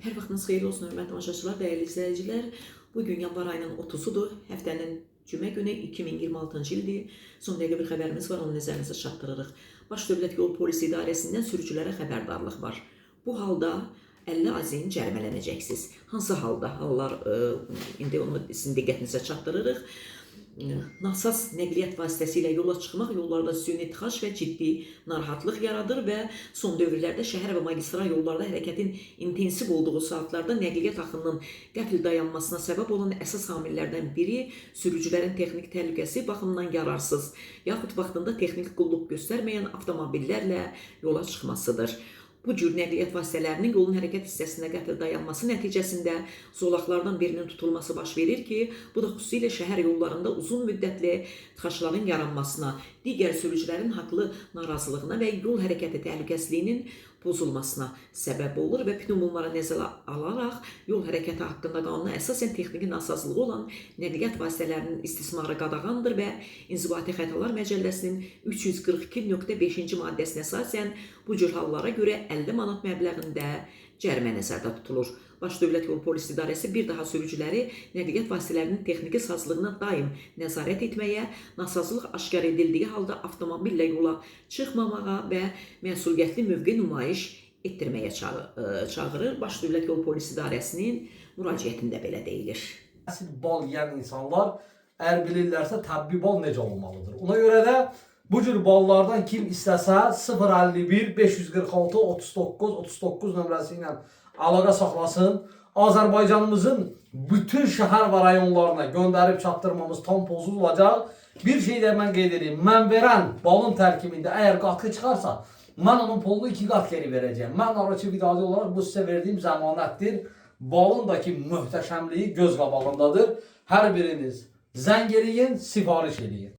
Hər vaxtınız xeyirli olsun, hörmətli tamaşaçılar, dəyərli izləyicilər. Bugün yanvar ayının 30-udur. Həftənin cümə günü 2026-cı ildir. Son dəqiqə bir xəbərimiz var, onu nəzərinizə çatdırırıq. Baş Dövlət Yol Polisi İdarəsindən sürücülərə xəbərdarlıq var. Bu halda 50 azin cərimələnəcəksiniz. Hansı halda? Hallar indi onu sizin diqqətinizə çatdırırıq. Nasaz nəqliyyat vasitəsilə yola çıxmaq yollarda süni tıxac və ciddi narahatlıq yaradır və son dövrlərdə şəhər və magistral yollarda hərəkətin intensiv olduğu saatlarda nəqliyyat axınının qəfil dayanmasına səbəb olan əsas amillərdən biri sürücülərin texnik təhlükəsi baxımından yararsız, yaxud vaxtında texnik qulluq göstərməyən avtomobillərlə yola çıxmasıdır. Bu cür nəqliyyat vasitələrinin yolun hərəkət hissəsində qəfil dayanması nəticəsində zolaqlardan birinin tutulması baş verir ki, bu da xüsusilə şəhər yollarında uzun müddətli tıxacların yaranmasına, digər sürücülərin haqlı narazılığına və yol hərəkəti təhlükəsizliyinin pozulmasına səbəb olur və bütün bunlara nəzərə alaraq yol hərəkəti haqqında qanuna əsasən texniki nasazlığı olan nəqliyyat vasitələrinin istismarı qadağandır və İnzibati Xətalar Məcəlləsinin 342.5-ci maddəsinə əsasən bu cür hallara görə 50 manat məbləğində cərimə nəzərdə tutulur. Baş Dövlət Yol Polisi İdarəsi bir daha sürücüləri nəqliyyat vasitələrinin texniki sazlığına daim nəzarət etməyə, nasazlıq aşkar edildiyi halda avtomobillə yola çıxmamağa və məsuliyyətli mövqe nümayiş etdirməyə çağırır. Baş Dövlət Yol Polisi İdarəsinin müraciətində belə deyilir. Əsil bal yeyən insanlar əgər bilirlərsə təbii bal necə olmalıdır. Ona görə də bu cür ballardan kim istəsə 051 546 39 39 nömrəsi ilə əlaqə saxlasın. Azərbaycanımızın bütün şəhər və rayonlarına göndərib çatdırmamız tam pozulacaq. Bir şey də mən qeyd edeyim. Mən verən balın tərkibində əgər qatı çıxarsa, mən onun pulunu 2 qat geri verəcəyim. Mən aracı vidadi olaraq bu sizə verdiyim zəmanətdir. Balındakı möhtəşəmliyi göz qabağındadır. Hər biriniz zəng eləyin, sifariş eləyin.